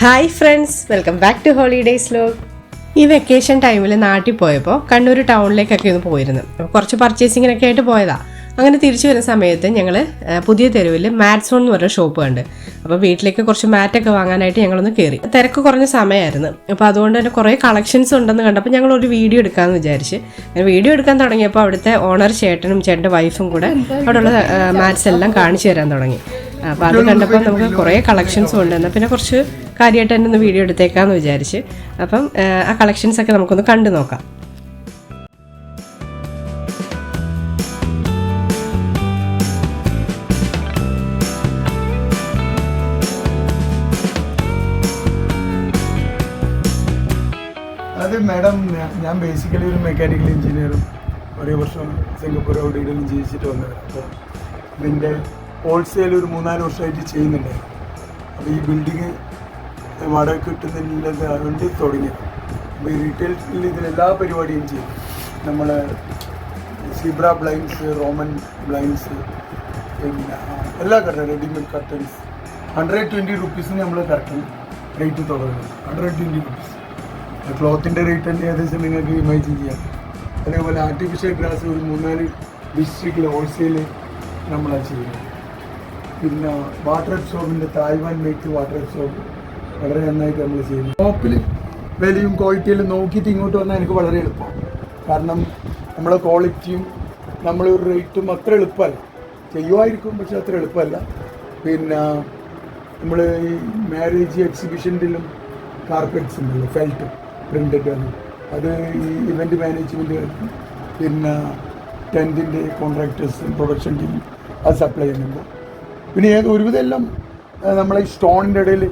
Hi friends, welcome back to holidays vlog. ഈ vacation ടൈമിൽ നാട്ടിൽ പോയപ്പോൾ കണ്ണൂർ ടൗണിലേക്കൊക്കെ ഒന്ന് പോയിരുന്നു. അപ്പോൾ കുറച്ച് പർച്ചേസിങ്ങിനൊക്കെ ആയിട്ട് പോയതാണ്. അങ്ങനെ തിരിച്ചു വരുന്ന സമയത്ത് ഞങ്ങൾ പുതിയ തെരുവിൽ മാറ്റ്സോൺ എന്ന് പറഞ്ഞ ഷോപ്പ് കണ്ട്. അപ്പോൾ വീട്ടിലേക്ക് കുറച്ച് മാറ്റൊക്കെ വാങ്ങാനായിട്ട് ഞങ്ങളൊന്ന് കയറി. തിരക്ക് കുറഞ്ഞ സമയമായിരുന്നു. അപ്പോൾ അതുകൊണ്ട് തന്നെ കുറേ കളക്ഷൻസ് ഉണ്ടെന്ന് കണ്ടപ്പോൾ ഞങ്ങൾ ഒരു വീഡിയോ എടുക്കാമെന്ന് വിചാരിച്ച് വീഡിയോ എടുക്കാൻ തുടങ്ങിയപ്പോൾ അവിടുത്തെ ഓണർ ചേട്ടനും ചേട്ടൻ്റെ വൈഫും കൂടെ അവിടെയുള്ള മാറ്റ്സ് എല്ലാം കാണിച്ചു തരാൻ തുടങ്ങി. അപ്പോൾ അത് കണ്ടപ്പോൾ നമുക്ക് കുറേ കളക്ഷൻസും ഉണ്ട്. എന്നാൽ പിന്നെ കുറച്ച് കാര്യമായിട്ട് തന്നെ ഒന്ന് വീഡിയോ എടുത്തേക്കാമെന്ന് വിചാരിച്ച് അപ്പം ആ കളക്ഷൻസൊക്കെ നമുക്കൊന്ന് കണ്ടു നോക്കാം. അത് മാഡം, ഞാൻ ബേസിക്കലി ഒരു മെക്കാനിക്കൽ എഞ്ചിനീയറും ഒരേ വർഷം സിംഗപ്പൂർ അവിടെ ഇടയിലും ജീവിച്ചിട്ട് വന്നവരാണ്. അപ്പോൾ ഇതിൻ്റെ ഹോൾസെയിൽ ഒരു 3-4 വർഷമായിട്ട് ചെയ്യുന്നുണ്ടായിരുന്നു. അപ്പോൾ ഈ ബിൽഡിങ് വാടക കിട്ടുന്നില്ലത് അതുകൊണ്ട് തുടങ്ങിയത്. അപ്പോൾ ഈ റീറ്റെയിലിൽ ഇതിലെല്ലാ പരിപാടിയും ചെയ്യും. നമ്മൾ സിബ്ര ബ്ലൈൻഡ്സ്, റോമൻ ബ്ലൈൻഡ്സ്, പിന്നെ എല്ലാ കർട്ടൻ, റെഡിമെയ്ഡ് കർട്ടൻസ് 120 റുപ്പീസിന് നമ്മൾ കർട്ടൻ റേറ്റ് തുടങ്ങുന്നത്. 120 റുപ്പീസ്. ക്ലോത്തിൻ്റെ റേറ്റ് തന്നെ ഏകദേശം നിങ്ങൾക്ക് ഇമാജിൻ ചെയ്യാം. അതേപോലെ ആർട്ടിഫിഷ്യൽ ഗ്രാസ് ഒരു 3-4 ഡിസ്ട്രിക്റ്റിൽ ഹോൾസെയിൽ നമ്മളത് ചെയ്യുന്നത്. പിന്നെ വാട്ടർ സോപ്പിൻ്റെ തായ്വാൻ മേക്ക് വാട്ടർ സോപ്പ് വളരെ നന്നായിട്ട് നമ്മൾ ചെയ്യുന്നു. ഷോപ്പിൽ വിലയും ക്വാളിറ്റിയിലും നോക്കിയിട്ട് ഇങ്ങോട്ട് വന്നാൽ എനിക്ക് വളരെ എളുപ്പമാണ്. കാരണം നമ്മളെ ക്വാളിറ്റിയും നമ്മളൊരു റേറ്റും അത്ര എളുപ്പമല്ല. ചെയ്യുമായിരിക്കും, പക്ഷെ അത്ര എളുപ്പമല്ല. പിന്നെ നമ്മൾ ഈ മാരേജ് എക്സിബിഷനിലും കാർപ്പറ്റ്സ് ഉണ്ടല്ലോ, ഫെൽറ്റ് പ്രിൻ്റഡ്, അത് ഈ ഇവൻറ്റ് മാനേജ്മെൻറ്റുകാർക്ക് പിന്നെ ടെൻറ്റിൻ്റെ കോൺട്രാക്ടേഴ്സ് പ്രൊഡക്ഷൻ ടീം അത് സപ്ലൈ ചെയ്യുന്നുണ്ട്. പിന്നെ ഒരുവിധം എല്ലാം നമ്മളെ ഈ സ്റ്റോണിൻ്റെ ഇടയിൽ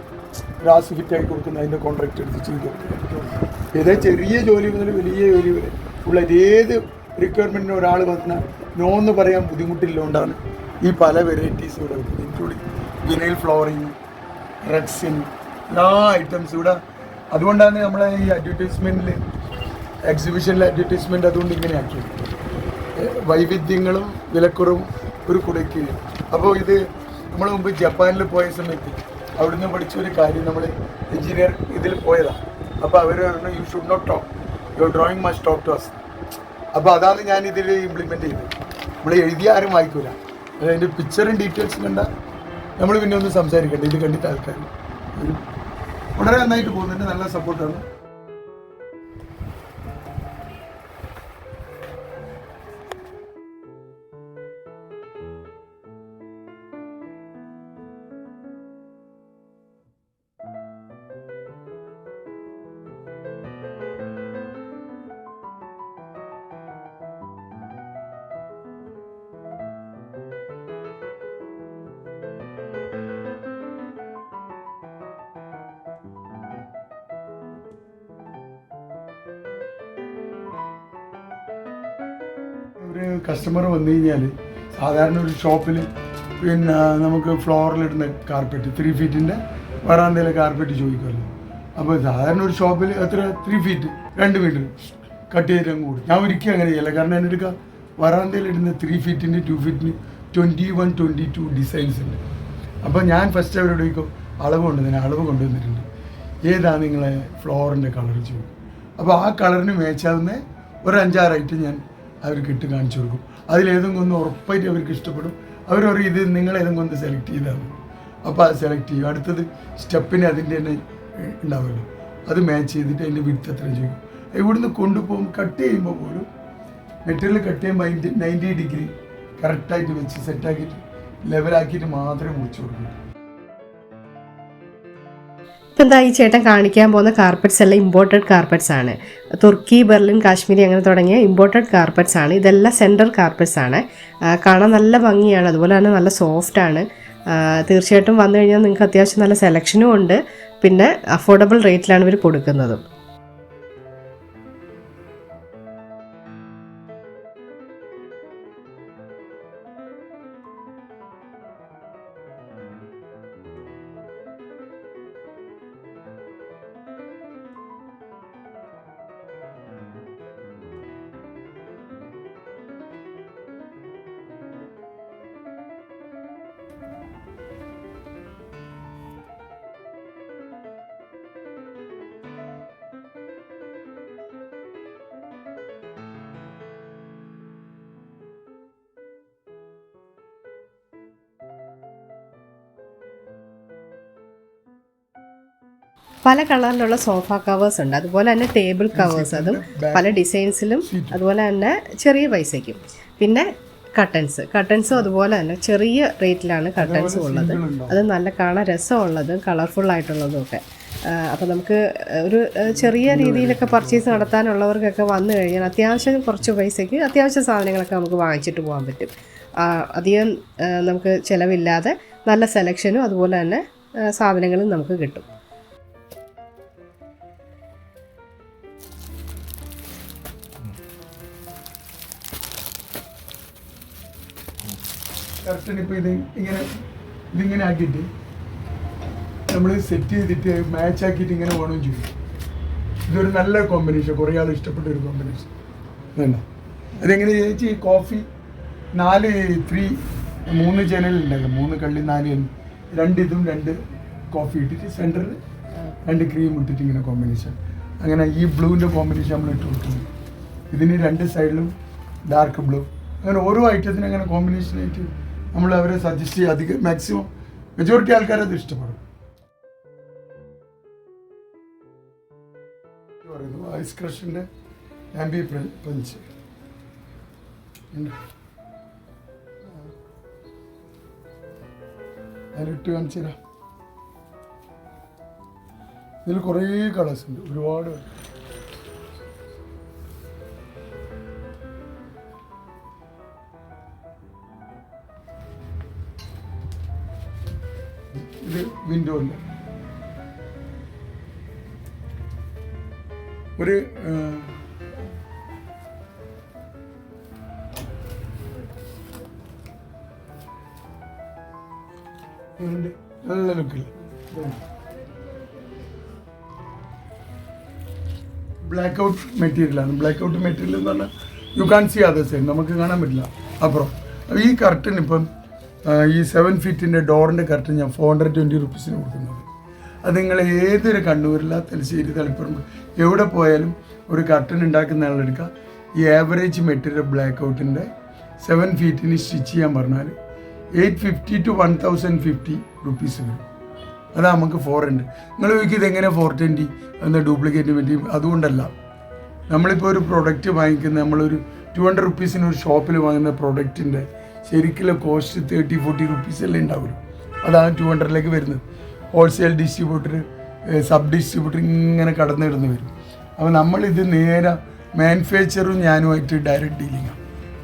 ഗ്രാസ് ഫിറ്റായി കൊടുക്കുന്ന അതിൻ്റെ കോൺട്രാക്ട് എടുത്ത് ചെയ്ത് കൊടുക്കുക. ഏതേ ചെറിയ ജോലി മുതൽ വലിയ ജോലി വരെ ഉള്ള ഏത് റിക്വയർമെൻറ്റിന് ഒരാൾ വന്നാൽ നോ എന്ന് പറയാൻ ബുദ്ധിമുട്ടില്ലോണ്ടാണ് ഈ പല വെറൈറ്റീസ് ഇവിടെ വരുന്നത്. ഇൻക്ലൂഡിങ് വിനൈൽ ഫ്ലോറിങ്, റെക്സിൻ, എല്ലാ ഐറ്റംസും ഇവിടെ. അതുകൊണ്ടാണ് നമ്മളെ ഈ അഡ്വർടൈസ്മെൻറ്റിൽ, എക്സിബിഷനിലെ അഡ്വർടൈസ്മെൻറ്റ് അതുകൊണ്ട് ഇങ്ങനെ ആക്കിയത്. വൈവിധ്യങ്ങളും വിലക്കുറവും ഒരു കുടയ്ക്ക്. അപ്പോൾ ഇത് നമ്മൾ മുമ്പ് ജപ്പാനിൽ പോയ സമയത്ത് അവിടുന്ന് പഠിച്ച ഒരു കാര്യം, നമ്മൾ എഞ്ചിനീയർ ഇതിൽ പോയതാണ്. അപ്പോൾ അവർ പറഞ്ഞു you should not talk, your drawing must talk to us. അപ്പോൾ അതാണ് ഞാൻ ഇതിൽ ഇംപ്ലിമെൻറ്റ് ചെയ്തത്. നമ്മൾ എഴുതിയ ആരും വായിക്കൂല, അതിൻ്റെ പിക്ചറും ഡീറ്റെയിൽസും കണ്ട നമ്മൾ പിന്നെ ഒന്ന് സംസാരിക്കണ്ട. ഇത് കണ്ടിട്ട് ആൾക്കാർ ഒരു വളരെ നന്നായിട്ട് പോകുന്നുണ്ട്, നല്ല സപ്പോർട്ടാണ്. ഒരു കസ്റ്റമർ വന്നു കഴിഞ്ഞാൽ സാധാരണ ഒരു ഷോപ്പിൽ പിന്നെ നമുക്ക് ഫ്ലോറിലിടുന്ന കാർപ്പറ്റ് 3 ഫീറ്റിൻ്റെ വരാന്തയിലെ കാർപ്പറ്റ് ചോദിക്കുമല്ലോ. അപ്പോൾ സാധാരണ ഒരു ഷോപ്പിൽ എത്ര 3 ഫീറ്റ് 2 മീറ്റർ കട്ട് ചെയ്തിട്ട് അങ്ങ് കൂടും. ഞാൻ ഒരിക്കലും അങ്ങനെ ചെയ്യില്ല. കാരണം എൻ്റെ അടുക്ക വരാന്തയിലിടുന്ന 3 ഫീറ്റിന് 2 ഫീറ്റിന് 21-22 ഡിസൈൻസ് ഉണ്ട്. അപ്പോൾ ഞാൻ ഫസ്റ്റ് അവരോട് ചോദിക്കും അളവ് കൊണ്ടുവന്നിട്ടുണ്ട്, ഏതാണ് നിങ്ങളെ ഫ്ലോറിൻ്റെ കളർ ചോദിക്കും. അപ്പോൾ ആ കളറിന് മേച്ചാവുന്ന ഒരു 5-6 ഐറ്റം ഞാൻ അവർക്ക് ഇട്ട് കാണിച്ചു കൊടുക്കും. അതിലേതെങ്കിലും ഒന്ന് ഉറപ്പായിട്ട് അവർക്ക് ഇഷ്ടപ്പെടും. അവർ പറയും ഇത് നിങ്ങളേതെങ്കിലും ഒന്ന് സെലക്ട് ചെയ്താണ്. അപ്പോൾ അത് സെലക്ട് ചെയ്യും. അടുത്തത് സ്റ്റെപ്പിന് അതിൻ്റെ തന്നെ ഉണ്ടാവുമല്ലോ, അത് മാച്ച് ചെയ്തിട്ട് അതിൻ്റെ വിഡ്ത്ത് എത്ര ചോദിക്കും. ഇവിടുന്ന് കൊണ്ടുപോകും. കട്ട് ചെയ്യുമ്പോൾ പോലും മെറ്റീരിയൽ കട്ട് ചെയ്യുമ്പോൾ അതിൻ്റെ 90 ഡിഗ്രി കറക്റ്റായിട്ട് വെച്ച് സെറ്റാക്കിയിട്ട് ലെവലാക്കിയിട്ട് മാത്രമേ മുറിച്ച് കൊടുക്കൂ. ഇപ്പം എന്താ ഈ ചേട്ടൻ കാണിക്കാൻ പോകുന്ന കാർപ്പറ്റ്സ് എല്ലാം ഇമ്പോർട്ടഡ് കാർപ്പറ്റ്സ് ആണ്. തുർക്കി, ബെർലിൻ, കാശ്മീരി അങ്ങനെ തുടങ്ങിയ ഇമ്പോർട്ടഡ് കാർപ്പറ്റ്സ് ആണ്. ഇതെല്ലാം സെൻറ്റർ കാർപ്പറ്റ്സ് ആണ്. കാണാൻ നല്ല ഭംഗിയാണ്, അതുപോലെ തന്നെ നല്ല സോഫ്റ്റാണ്. തീർച്ചയായിട്ടും വന്നു കഴിഞ്ഞാൽ നിങ്ങൾക്ക് അത്യാവശ്യം നല്ല സെലക്ഷനും ഉണ്ട്. പിന്നെ അഫോർഡബിൾ റേറ്റിലാണ് ഇവർ കൊടുക്കുന്നതും. പല കളറിലുള്ള സോഫ കവേഴ്സ് ഉണ്ട്, അതുപോലെ തന്നെ ടേബിൾ കവേഴ്സ്, അതും പല ഡിസൈൻസിലും, അതുപോലെ തന്നെ ചെറിയ പൈസയ്ക്കും. പിന്നെ കട്ടൻസും അതുപോലെ തന്നെ ചെറിയ റേറ്റിലാണ് കട്ടൻസും ഉള്ളത്. അത് നല്ല കാണാൻ രസമുള്ളതും കളർഫുള്ളായിട്ടുള്ളതും ഒക്കെ. അപ്പോൾ നമുക്ക് ഒരു ചെറിയ രീതിയിലൊക്കെ പർച്ചേസ് നടത്താനുള്ളവർക്കൊക്കെ വന്നു കഴിഞ്ഞാൽ അത്യാവശ്യം കുറച്ച് പൈസയ്ക്ക് അത്യാവശ്യ സാധനങ്ങളൊക്കെ നമുക്ക് വാങ്ങിച്ചിട്ട് പോകാൻ പറ്റും. അധികം നമുക്ക് ചിലവില്ലാതെ നല്ല സെലക്ഷനും അതുപോലെ തന്നെ സാധനങ്ങളും നമുക്ക് കിട്ടും. കറക്റ്റ് ഇപ്പോൾ ഇതിങ്ങനെ ആക്കിയിട്ട് നമ്മൾ സെറ്റ് ചെയ്തിട്ട് മാച്ച് ആക്കിയിട്ട് ഇങ്ങനെ വേണമെന്ന് ചെയ്യും. ഇതൊരു നല്ല കോമ്പിനേഷൻ, കുറേ ആൾ ഇഷ്ടപ്പെട്ട ഒരു കോമ്പിനേഷൻ വേണ്ട. അതെങ്ങനെ ചേച്ചി കോഫി 3 ജനലുണ്ടല്ലോ, 3 കള്ളി 4 2 ഇതും 2 കോഫി ഇട്ടിട്ട് സെൻറ്ററിൽ 2 ക്രീം ഇട്ടിട്ട് ഇങ്ങനെ കോമ്പിനേഷൻ. അങ്ങനെ ഈ ബ്ലൂവിൻ്റെ കോമ്പിനേഷൻ നമ്മൾ ഇട്ട് കൊടുക്കുന്നു. ഇതിന് 2 സൈഡിലും ഡാർക്ക് ബ്ലൂ. അങ്ങനെ ഓരോ ഐറ്റത്തിനും അങ്ങനെ കോമ്പിനേഷനായിട്ട് നമ്മൾ അവരെ സജസ്റ്റ് ചെയ്യുക. അധികം മാക്സിമം മെജോറിറ്റി ആൾക്കാരത് ഇഷ്ടപ്പെടും. പറയുന്നു ഐസ് ക്രഷിൻ്റെ ആംബി പഞ്ച് അതിലിട്ട് കാണിച്ചു തരാം. ഇതിൽ കുറേ കളേഴ്സ് ഉണ്ട്, ഒരുപാട്. ഇത് വിൻഡോയിൽ ഒരു നല്ല ലുക്കിൽ ബ്ലാക്ക് ഔട്ട് മെറ്റീരിയലാണ്. ബ്ലാക്ക് ഔട്ട് മെറ്റീരിയൽ എന്ന് പറഞ്ഞാൽ you can see other side, നമുക്ക് കാണാൻ പറ്റില്ല അപ്പുറം. ഈ കർട്ടൻ ഇപ്പം ഈ 7 ഫീറ്റിൻ്റെ ഡോറിൻ്റെ കർട്ടൻ ഞാൻ 420 റുപ്പീസിന് കൊടുക്കുന്നത്. അത് നിങ്ങൾ ഏതൊരു കണ്ണൂരില്ല, തലശ്ശേരി, തളിപ്പറമ്പ് എവിടെ പോയാലും ഒരു കർട്ടൻ ഉണ്ടാക്കുന്ന ആളെടുക്കുക. ഈ ആവറേജ് മെറ്റീരിയൽ ബ്ലാക്ക് ഔട്ടിൻ്റെ 7 ഫീറ്റിന് സ്റ്റിച്ച് ചെയ്യാൻ പറഞ്ഞാൽ 850 to 1050 റുപ്പീസ് വരും. അതാ നമുക്ക് 400. നിങ്ങൾ ചോദിക്കും ഇതെങ്ങനെ 420 എന്ന ഡ്യൂപ്ലിക്കേറ്റ് പറ്റിയും. അതുകൊണ്ടല്ല, നമ്മളിപ്പോൾ ഒരു പ്രൊഡക്റ്റ് വാങ്ങിക്കുന്ന നമ്മളൊരു 200 റുപ്പീസിന് ഒരു ഷോപ്പിൽ വാങ്ങുന്ന പ്രൊഡക്റ്റിൻ്റെ ശരിക്കുള്ള കോസ്റ്റ് 30-40 റുപ്പീസല്ലേ ഉണ്ടാവുള്ളൂ. അതാണ് 200ലേക്ക് വരുന്നത്. ഹോൾസെയിൽ ഡിസ്ട്രിബ്യൂട്ടർ, സബ് ഡിസ്ട്രിബ്യൂട്ടർ ഇങ്ങനെ കടന്നിടുന്ന് വരും. അപ്പോൾ നമ്മളിത് നേരെ മാനുഫാക്ചറും ഞാനുമായിട്ട് ഡയറക്റ്റ് ഡീലിങ്ങാണ്.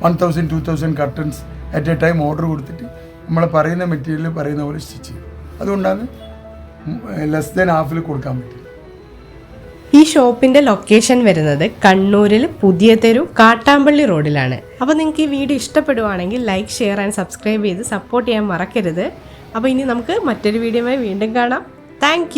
1000-2000 curtains at a time order കൊടുത്തിട്ട് നമ്മൾ പറയുന്ന മെറ്റീരിയൽ പറയുന്ന പോലെ സ്റ്റിച്ച് ചെയ്യും. അതുകൊണ്ടാണ് ലെസ് ദാൻ ഹാഫിൽ കൊടുക്കാൻ പറ്റും. ഈ ഷോപ്പിന്റെ ലൊക്കേഷൻ വരുന്നത് കണ്ണൂരിൽ പുതിയ തെരു കാട്ടാമ്പള്ളി റോഡിലാണ്. അപ്പോൾ നിങ്ങൾക്ക് ഈ വീഡിയോ ഇഷ്ടപ്പെടുവാണെങ്കിൽ ലൈക്ക്, ഷെയർ ആൻഡ് സബ്സ്ക്രൈബ് ചെയ്ത് സപ്പോർട്ട് ചെയ്യാൻ മറക്കരുത്. അപ്പോൾ ഇനി നമുക്ക് മറ്റൊരു വീഡിയോയുമായി വീണ്ടും കാണാം. താങ്ക്